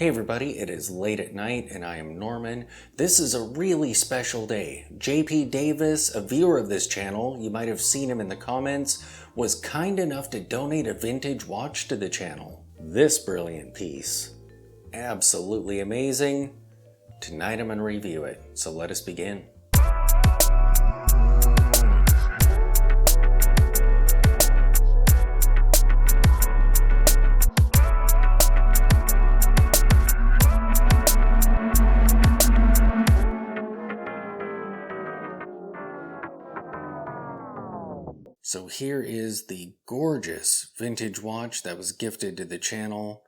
Hey everybody, it is late at night and I am Norman. This is a really special day. JP Davis, a viewer of this channel, you might have seen him in the comments, was kind enough to donate a vintage watch to the channel. This brilliant piece. Absolutely amazing. Tonight I'm going to review it, so let us begin. So here is the gorgeous vintage watch that was gifted to the channel.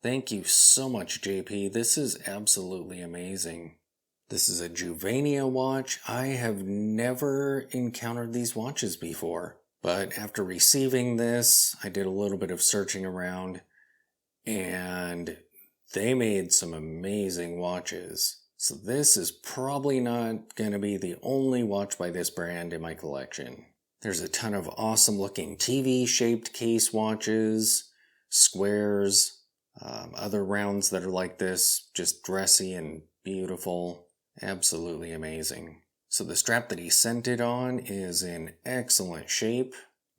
Thank you so much, JP. This is absolutely amazing. This is a Juvenia watch. I have never encountered these watches before, but after receiving this, I did a little bit of searching around and they made some amazing watches. So this is probably not going to be the only watch by this brand in my collection. There's a ton of awesome looking TV-shaped case watches, squares, other rounds that are like this, just dressy and beautiful. Absolutely amazing. So the strap that he sent it on is in excellent shape.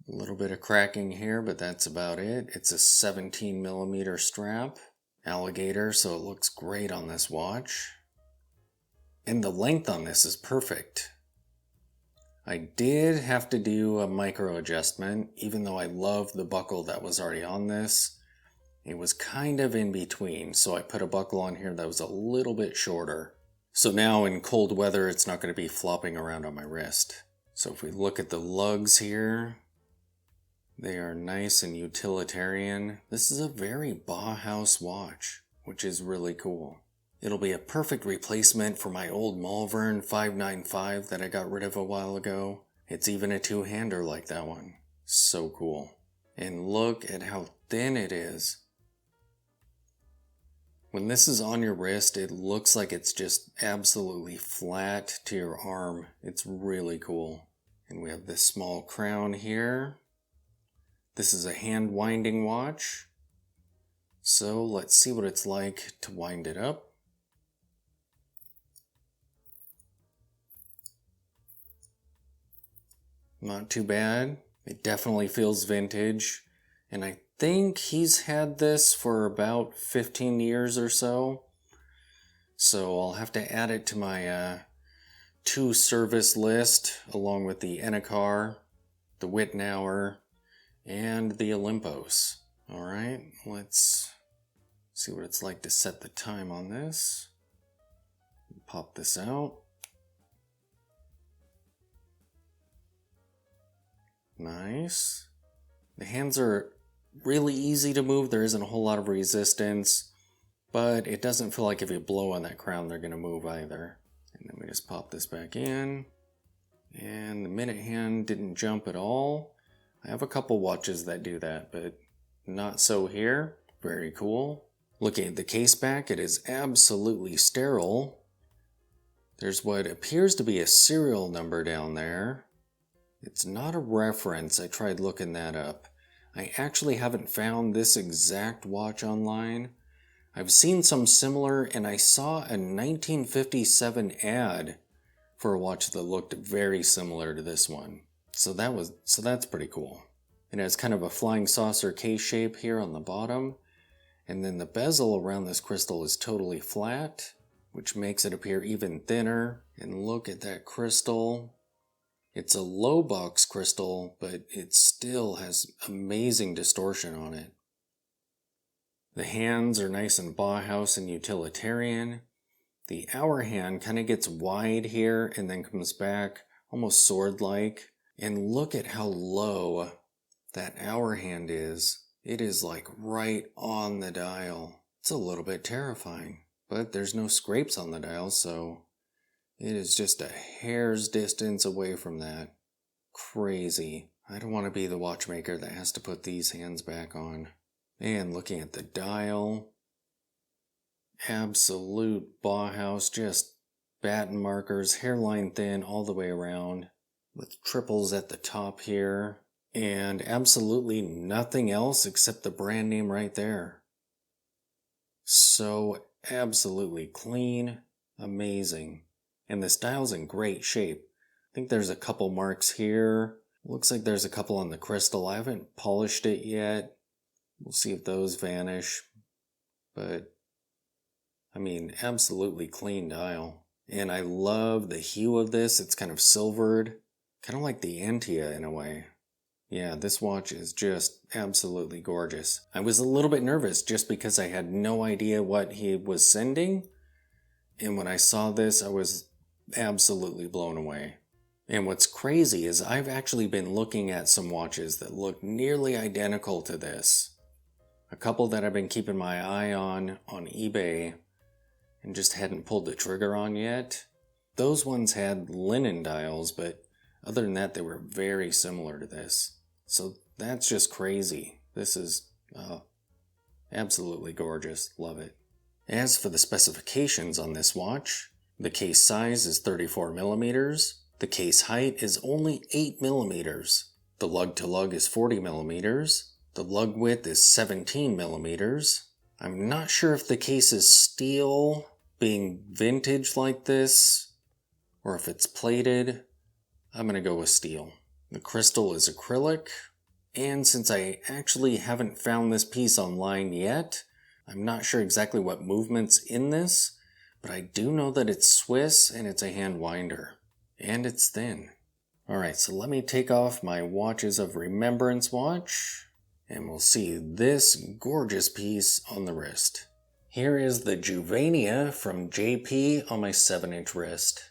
A little bit of cracking here, but that's about it. It's a 17mm strap, alligator, so it looks great on this watch. And the length on this is perfect. I did have to do a micro adjustment, even though I love the buckle that was already on this. It was kind of in between, so I put a buckle on here that was a little bit shorter. So now in cold weather, it's not going to be flopping around on my wrist. So if we look at the lugs here, they are nice and utilitarian. This is a very Bauhaus watch, which is really cool. It'll be a perfect replacement for my old Malvern 595 that I got rid of a while ago. It's even a two-hander like that one. So cool. And look at how thin it is. When this is on your wrist, it looks like it's just absolutely flat to your arm. It's really cool. And we have this small crown here. This is a hand winding watch. So let's see what it's like to wind it up. Not too bad. It definitely feels vintage. And I think he's had this for about 15 years or so. So I'll have to add it to my to-service list, along with the Enicar, the Wittnauer, and the Olympos. Alright, let's see what it's like to set the time on this. Pop this out. Nice. The hands are really easy to move. There isn't a whole lot of resistance, but it doesn't feel like if you blow on that crown, they're going to move either. And then we just pop this back in. And the minute hand didn't jump at all. I have a couple watches that do that, but not so here. Very cool. Looking at the case back, it is absolutely sterile. There's what appears to be a serial number down there. It's not a reference. I tried looking that up. I actually haven't found this exact watch online. I've seen some similar, and I saw a 1957 ad for a watch that looked very similar to this one. So that's pretty cool. It has kind of a flying saucer case shape here on the bottom, and then the bezel around this crystal is totally flat, which makes it appear even thinner. And look at that crystal. It's a low box crystal, but it still has amazing distortion on it. The hands are nice and Bauhaus and utilitarian. The hour hand kind of gets wide here and then comes back almost sword-like. And look at how low that hour hand is. It is like right on the dial. It's a little bit terrifying, but there's no scrapes on the dial, so it is just a hair's distance away from that. Crazy. I don't want to be the watchmaker that has to put these hands back on. And looking at the dial, absolute Bauhaus, just batten markers, hairline thin all the way around, with triples at the top here, and absolutely nothing else except the brand name right there. So absolutely clean, amazing. And this dial's in great shape. I think there's a couple marks here. Looks like there's a couple on the crystal. I haven't polished it yet. We'll see if those vanish. But, I mean, absolutely clean dial. And I love the hue of this. It's kind of silvered. Kind of like the Antia in a way. Yeah, this watch is just absolutely gorgeous. I was a little bit nervous just because I had no idea what he was sending. And when I saw this, I was absolutely blown away. And what's crazy is I've actually been looking at some watches that look nearly identical to this. A couple that I've been keeping my eye on eBay and just hadn't pulled the trigger on yet. Those ones had linen dials, but other than that, they were very similar to this. So that's just crazy. This is absolutely gorgeous. Love it. As for the specifications on this watch, the case size is 34 millimeters. The case height is only 8 millimeters. The lug to lug is 40 millimeters. The lug width is 17 millimeters. I'm not sure if the case is steel, being vintage like this, or if it's plated. I'm going to go with steel. The crystal is acrylic, and since I actually haven't found this piece online yet, I'm not sure exactly what movement's in this, but I do know that it's Swiss and it's a hand winder. And it's thin. Alright, so let me take off my Watches of Remembrance watch, and we'll see this gorgeous piece on the wrist. Here is the Juvenia from JP on my 7-inch wrist.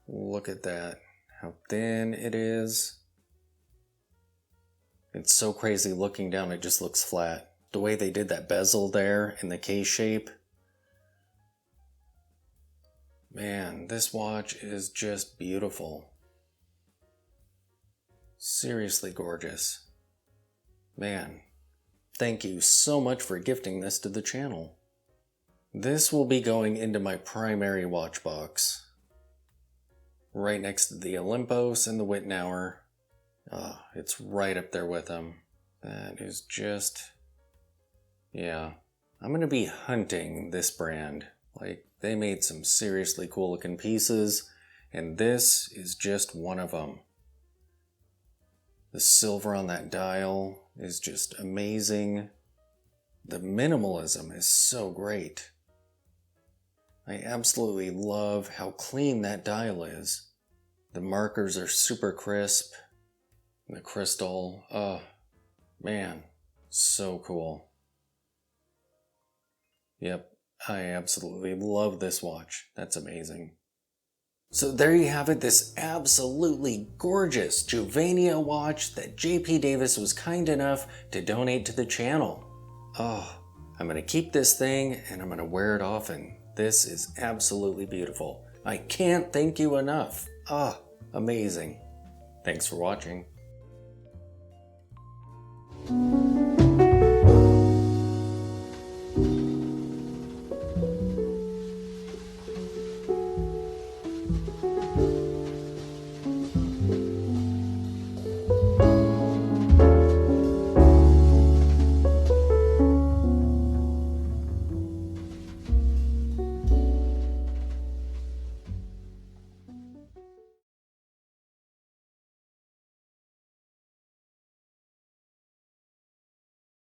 Look at that, how thin it is. It's so crazy looking down, it just looks flat. The way they did that bezel there in the case shape. Man, this watch is just beautiful. Seriously gorgeous. Man, thank you so much for gifting this to the channel. This will be going into my primary watch box. Right next to the Olympos and the Wittnauer. It's right up there with them. That is just... yeah. I'm gonna be hunting this brand. Like, they made some seriously cool looking pieces, and this is just one of them. The silver on that dial is just amazing. The minimalism is so great. I absolutely love how clean that dial is. The markers are super crisp. The crystal, oh man, so cool. Yep, I absolutely love this watch. That's amazing. So there you have it, this absolutely gorgeous Juvenia watch that JP Davis was kind enough to donate to the channel. Oh, I'm gonna keep this thing and I'm gonna wear it often. This is absolutely beautiful. I can't thank you enough. Amazing. Thanks for watching.